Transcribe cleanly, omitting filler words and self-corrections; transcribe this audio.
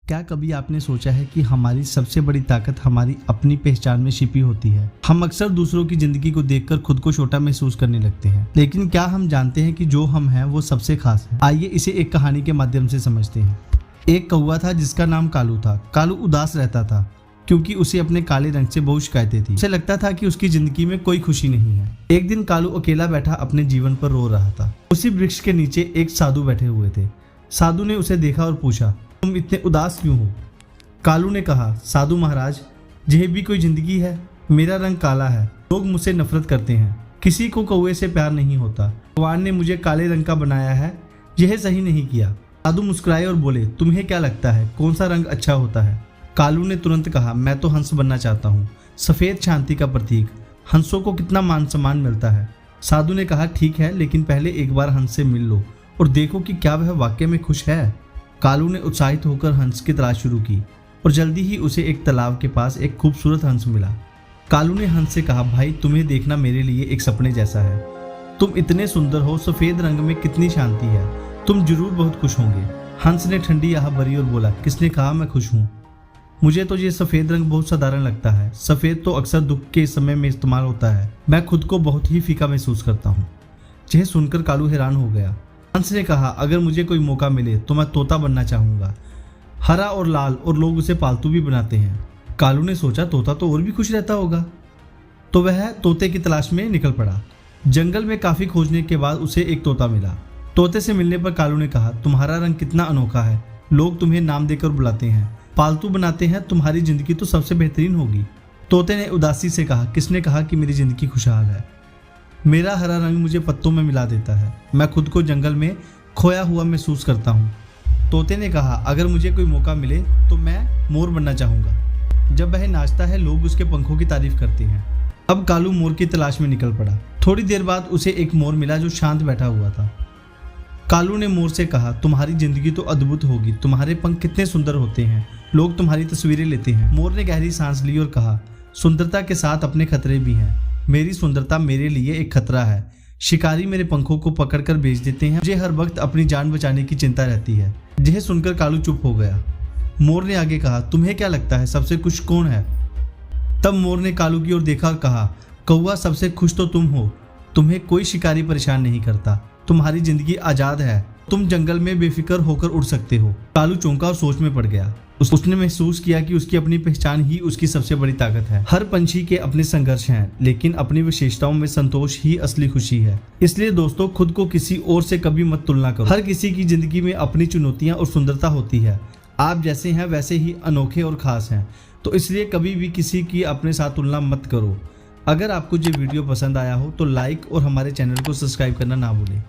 क्या कभी आपने सोचा है कि हमारी सबसे बड़ी ताकत हमारी अपनी पहचान में छिपी होती है। हम अक्सर दूसरों की जिंदगी को देखकर खुद को छोटा महसूस करने लगते हैं, लेकिन क्या हम जानते हैं कि जो हम हैं वो सबसे खास है। आइए इसे एक कहानी के माध्यम से समझते हैं। एक कौवा था जिसका नाम कालू था। कालू उदास रहता था क्योंकि उसे अपने काले रंग से बहुत शिकायतें थी। उसे लगता था कि उसकी जिंदगी में कोई खुशी नहीं है। एक दिन कालू अकेला बैठा अपने जीवन पर रो रहा था। उसी वृक्ष के नीचे एक साधु बैठे हुए थे। साधु ने उसे देखा और पूछा, तुम इतने उदास क्यों हो? कालू ने कहा, साधु महाराज, यह भी कोई जिंदगी है? मेरा रंग काला है, लोग मुझसे नफरत करते हैं, किसी को कौवे से प्यार नहीं होता, भगवान ने मुझे काले रंग का बनाया है, यह सही नहीं किया। साधु मुस्कुराए और बोले, तुम्हें क्या लगता है कौन सा रंग अच्छा होता है? कालू ने तुरंत कहा, मैं तो हंस बनना चाहता हूँ, सफेद शांति का प्रतीक, हंसों को कितना मान सम्मान मिलता है। साधु ने कहा, ठीक है, लेकिन पहले एक बार हंस से मिल लो और देखो कि क्या वह वाकई में खुश है। कालू ने उत्साहित होकर हंस की तलाश शुरू की और जल्दी ही उसे एक तालाब के पास एक खूबसूरत हंस मिला। कालू ने हंस से कहा, भाई तुम्हें देखना मेरे लिए एक सपने जैसा है, तुम इतने सुंदर हो, सफेद रंग में कितनी शांति है, तुम जरूर बहुत खुश होंगे। हंस ने ठंडी आह भरी और बोला, किसने कहा मैं खुश हूँ? मुझे तो ये सफेद रंग बहुत साधारण लगता है, सफेद तो अक्सर दुख के समय में इस्तेमाल होता है, मैं खुद को बहुत ही फीका महसूस करता हूँ। यह सुनकर कालू हैरान हो गया। हंस ने कहा, अगर मुझे कोई मौका मिले तो मैं तोता बनना चाहूंगा, हरा और लाल, और लोग उसे पालतू भी बनाते हैं। कालू ने सोचा, तोता तो और भी खुश रहता होगा, तो वह तोते की तलाश में निकल पड़ा। जंगल में काफी खोजने के बाद उसे एक तोता मिला। तोते से मिलने पर कालू ने कहा, तुम्हारा रंग कितना अनोखा है, लोग तुम्हें नाम देकर बुलाते हैं, पालतू बनाते हैं, तुम्हारी जिंदगी तो सबसे बेहतरीन होगी। तोते ने उदासी से कहा, किसने कहा कि मेरी जिंदगी खुशहाल है? मेरा हरा रंग मुझे पत्तों में मिला देता है, मैं खुद को जंगल में खोया हुआ महसूस करता हूँ। तोते ने कहा, अगर मुझे कोई मौका मिले तो मैं मोर बनना चाहूँगा, जब वह नाचता है लोग उसके पंखों की तारीफ करते हैं। अब कालू मोर की तलाश में निकल पड़ा। थोड़ी देर बाद उसे एक मोर मिला जो शांत बैठा हुआ था। कालू ने मोर से कहा, तुम्हारी जिंदगी तो अद्भुत होगी, तुम्हारे पंख कितने सुंदर होते हैं, लोग तुम्हारी तस्वीरें लेते हैं। मोर ने गहरी सांस ली और कहा, सुंदरता के साथ अपने खतरे भी हैं, मेरी सुंदरता मेरे लिए एक खतरा है, शिकारी मेरे पंखों को पकड़कर बेच देते हैं, मुझे हर वक्त अपनी जान बचाने की चिंता रहती है। यह सुनकर कालू चुप हो गया। मोर ने आगे कहा, तुम्हें क्या लगता है सबसे खुश कौन है? तब मोर ने कालू की ओर देखा और कहा, कौवा, सबसे खुश तो तुम हो, तुम्हें कोई शिकारी परेशान नहीं करता, तुम्हारी जिंदगी आजाद है, तुम जंगल में बेफिक्र होकर उड़ सकते हो। कालू चौंका और सोच में पड़ गया। उसने महसूस किया कि उसकी अपनी पहचान ही उसकी सबसे बड़ी ताकत है। हर पंछी के अपने संघर्ष हैं, लेकिन अपनी विशेषताओं में संतोष ही असली खुशी है। इसलिए दोस्तों, खुद को किसी और से कभी मत तुलना करो। हर किसी की जिंदगी में अपनी चुनौतियां और सुंदरता होती है। आप जैसे हैं वैसे ही अनोखे और खास हैं, तो इसलिए कभी भी किसी की अपने साथ तुलना मत करो। अगर आपको ये वीडियो पसंद आया हो तो लाइक और हमारे चैनल को सब्सक्राइब करना ना भूलें।